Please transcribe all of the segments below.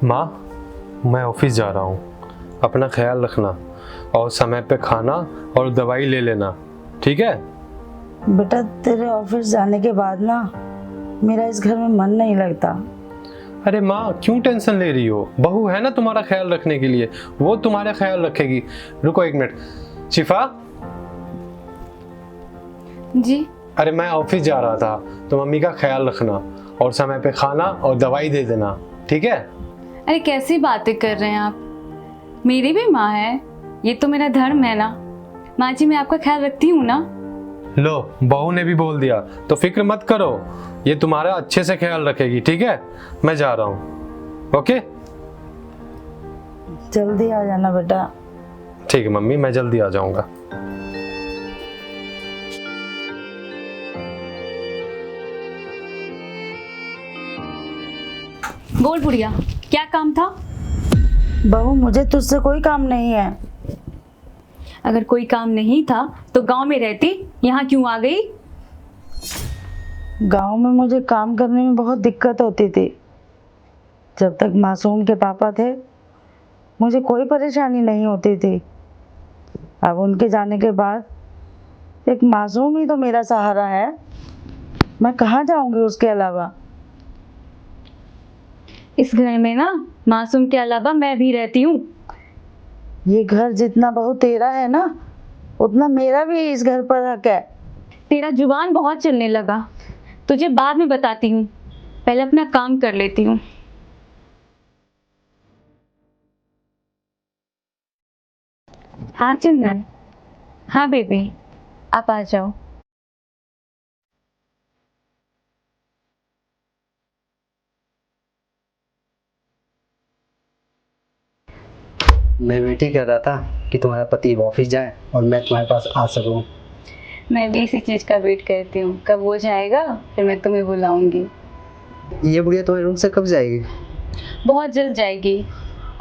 माँ, मैं ऑफिस जा रहा हूँ, अपना ख्याल रखना और समय पे खाना और दवाई ले लेना, ठीक है? बेटा तेरे ऑफिस जाने के बाद ना मेरा इस घर में मन नहीं लगता। अरे माँ, क्यों टेंशन ले रही हो? बहू है ना तुम्हारा ख्याल रखने के लिए, वो तुम्हारा ख्याल रखेगी। रुको एक मिनट। शिफा, जी। अरे मैं ऑफिस जा रहा था तो मम्मी का ख्याल रखना और समय पे खाना और दवाई दे देना, ठीक है? अरे कैसी बातें कर रहे हैं आप, मेरी भी माँ है, ये तो मेरा धर्म है ना। माँ जी मैं आपका ख्याल रखती हूँ ना। लो, बहू ने भी बोल दिया तो फिक्र मत करो, ये तुम्हारा अच्छे से ख्याल रखेगी, ठीक है? मैं जा रहा हूँ। ओके, जल्दी आ जाना बेटा। ठीक है मम्मी, मैं जल्दी आ जाऊंगा। बोल बुढ़िया, क्या काम था? बहू मुझे तुझसे कोई काम नहीं है। अगर कोई काम नहीं था तो गांव में रहती, यहाँ क्यों आ गई? गांव में मुझे काम करने में बहुत दिक्कत होती थी। जब तक मासूम के पापा थे मुझे कोई परेशानी नहीं होती थी। अब उनके जाने के बाद एक मासूम ही तो मेरा सहारा है। मैं कहाँ जाऊंगी उसके अलावा? इस घर में ना मासूम के अलावा मैं भी रहती हूँ। ये घर जितना बहू तेरा है ना, उतना मेरा भी इस घर पर हक है। तेरा जुबान बहुत चलने लगा, तुझे बाद में बताती हूँ, पहले अपना काम कर लेती हूँ। हाँ चंदन, हाँ बेबी, आप आ जाओ। मैं वेट ही कर रहा था कि तुम्हारा पति ऑफिस जाए और मैं तुम्हारे पास आ सकूं। मैं भी इसी चीज़ का वेट करती हूँ, कब वो जाएगा फिर मैं तुम्हें बुलाऊंगी। ये बुढ़िया तुम्हारे रूम से कब जाएगी? बहुत जल्द जाएगी।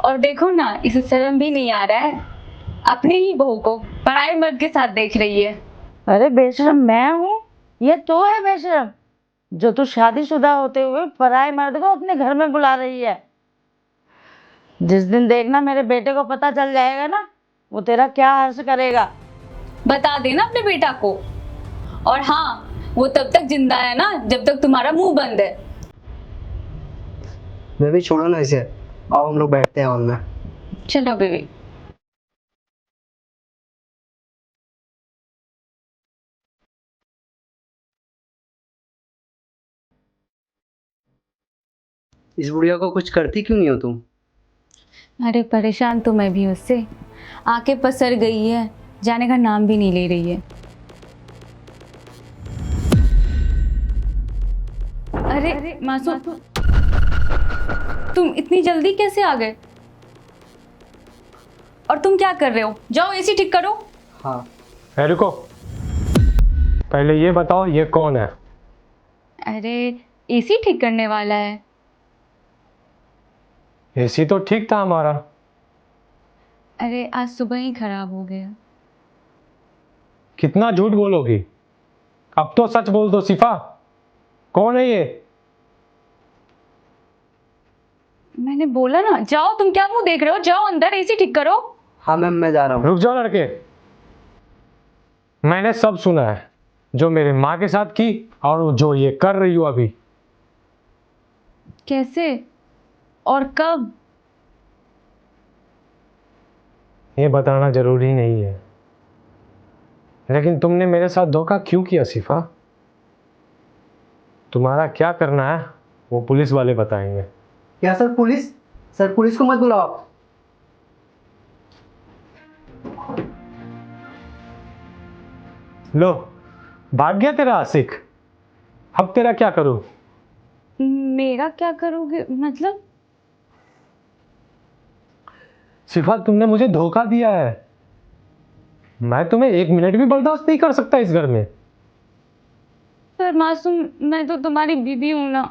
और देखो ना, इसे शर्म भी नहीं आ रहा है, अपने ही बहू को पराये मर्द के साथ देख रही है। अरे बेशरम मैं हूँ, ये तो है बेशरम जो तू शादीशुदा होते हुए पराये मर्द को अपने घर में बुला रही है। जिस दिन देखना मेरे बेटे को पता चल जाएगा ना, वो तेरा क्या हर्ष करेगा। बता देना अपने बेटा को। और हाँ, वो तब तक जिंदा है ना जब तक तुम्हारा मुंह बंद है। मैं भी छोड़ो ना इसे, आओ हम लोग बैठते हैं हॉल में। चलो बेबी। इस बुढ़िया को कुछ करती क्यों नहीं हो तुम? अरे परेशान तो मैं भी उससे, आके पसर गई है, जाने का नाम भी नहीं ले रही है। अरे मासूम, तुम इतनी जल्दी कैसे आ गए? और तुम क्या कर रहे हो? जाओ एसी ठीक करो। हाँ। है, रुको, पहले ये बताओ ये कौन है? अरे एसी ठीक करने वाला है। एसी तो ठीक था हमारा। अरे आज सुबह ही खराब हो गया। कितना झूठ बोलोगी? अब तो सच बोल दो शिफा, कौन है ये? मैंने बोला ना, जाओ, तुम क्या मुंह देख रहे हो? जाओ अंदर एसी ठीक करो। हाँ मैम, मैं जा रहा हूँ। रुक जाओ लड़के, मैंने सब सुना है, जो मेरी माँ के साथ की और जो ये कर रही हो अभी। कैसे और कब? ये बताना जरूरी नहीं है, लेकिन तुमने मेरे साथ धोखा क्यों किया शिफा? तुम्हारा क्या करना है वो पुलिस वाले बताएंगे। क्या सर? पुलिस? सर पुलिस को मत बुलाओ। लो, भाग गया तेरा आशिक, अब तेरा क्या करूं? मेरा क्या करोगे मतलब? शिफा, तुमने मुझे धोखा दिया है, मैं तुम्हें एक मिनट भी बर्दाश्त नहीं कर सकता इस घर में। पर मासूम, मैं तो तुम्हारी बीवी हूं ना।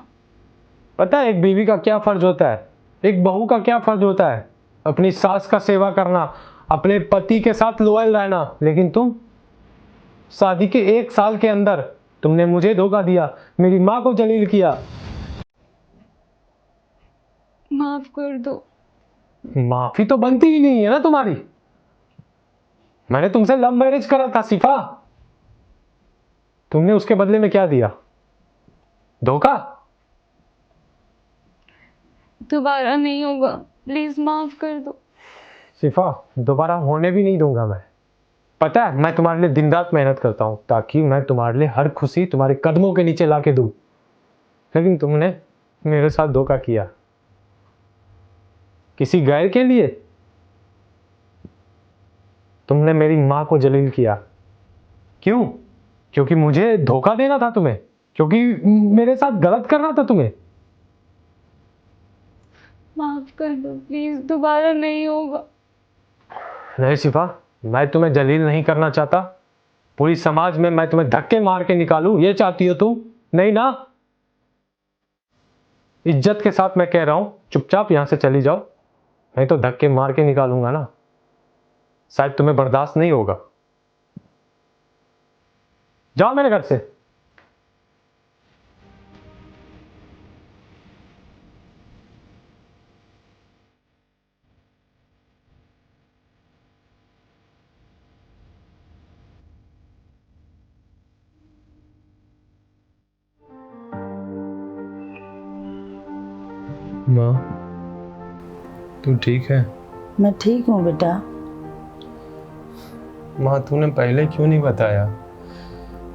पता है एक बीवी का क्या फर्ज होता है, एक बहू का क्या फर्ज होता है? अपनी सास का सेवा करना, अपने पति के साथ लॉयल रहना। लेकिन तुम, शादी के 1 साल के अंदर तुमने मुझे धोखा दिया, मेरी माँ को जलील किया। माफ कर दो। माफी तो बनती ही नहीं है ना तुम्हारी। मैंने तुमसे लव मैरिज करा था शिफा। तुमने उसके बदले में क्या दिया? धोखा। दोबारा नहीं होगा, प्लीज माफ कर दो। शिफा, दोबारा होने भी नहीं दूंगा मैं। पता है, मैं तुम्हारे लिए दिन रात मेहनत करता हूं ताकि मैं तुम्हारे लिए हर खुशी तुम्हारे कदमों के नीचे ला के दूं, लेकिन तुमने मेरे साथ धोखा किया किसी गैर के लिए। तुमने मेरी माँ को जलील किया। क्यों? क्योंकि मुझे धोखा देना था तुम्हें, क्योंकि मेरे साथ गलत करना था तुम्हें। माफ कर दो प्लीज, दोबारा नहीं होगा। नहीं शिफा, मैं तुम्हें जलील नहीं करना चाहता। पूरी समाज में मैं तुम्हें धक्के मार के निकालूं, ये चाहती हो तुम? नहीं ना। इज्जत के साथ मैं कह रहा हूं, चुपचाप यहां से चली जाओ, नहीं तो धक्के मार के निकालूंगा ना। शायद तुम्हें बर्दाश्त नहीं होगा। जाओ मेरे घर से। माँ, तू ठीक है? मैं ठीक हूँ बेटा। माँ, तूने पहले क्यों नहीं बताया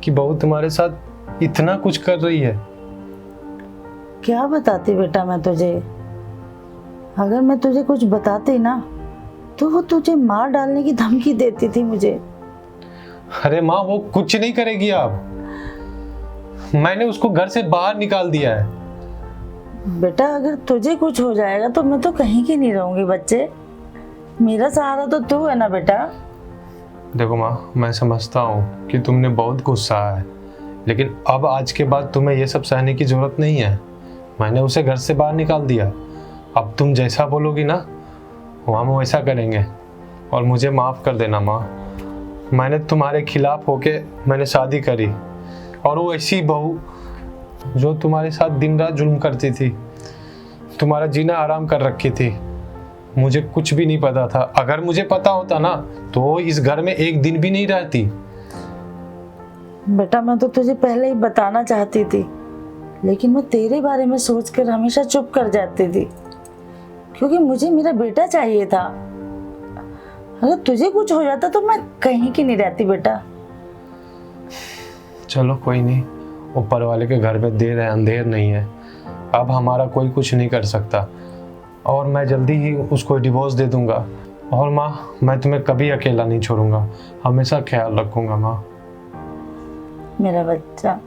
कि बहू तुम्हारे साथ इतना कुछ कर रही है? क्या बताती बेटा मैं तुझे? अगर मैं तुझे कुछ बताती ना तो वो तुझे मार डालने की धमकी देती थी मुझे। अरे माँ, वो कुछ नहीं करेगी अब। मैंने उसको घर से बाहर निकाल दिया है। बेटा अगर तुझे कुछ हो जाएगा तो मैं तो कहीं की नहीं रहूंगी बच्चे। मेरा सहारा तो तू है ना बेटा। देखो माँ, मैं समझता हूँ कि तुमने बहुत गुस्सा है, लेकिन अब आज के बाद तुम्हें ये सब सहने की जरूरत नहीं है। मैंने उसे घर से बाहर निकाल दिया। अब तुम जैसा बोलोगी ना, हम वैसा करेंगे। और मुझे माफ़ कर देना माँ। मैंने तुम्हारे खिलाफ होके मैंने शादी करी, और वो ऐसी बहू जो तुम्हारे साथ दिन रात जुल्म करती थी, तुम्हारा जीना आराम कर रखी थी। मुझे कुछ भी नहीं पता था। अगर मुझे पता होता ना तो इस घर में एक दिन भी नहीं रहती। बेटा मैं तो तुझे पहले ही बताना चाहती थी, लेकिन मैं तेरे बारे में सोचकर हमेशा चुप कर जाती थी, क्योंकि मुझे मेरा बेटा चाहिए था। अगर तुझे कुछ हो जाता तो मैं कहीं की नहीं रहती बेटा। चलो कोई नहीं, ऊपर वाले के घर में देर है अंधेर नहीं है। अब हमारा कोई कुछ नहीं कर सकता, और मैं जल्दी ही उसको डिवोर्स दे दूंगा। और माँ, मैं तुम्हें कभी अकेला नहीं छोड़ूंगा, हमेशा ख्याल रखूंगा माँ। मेरा बच्चा।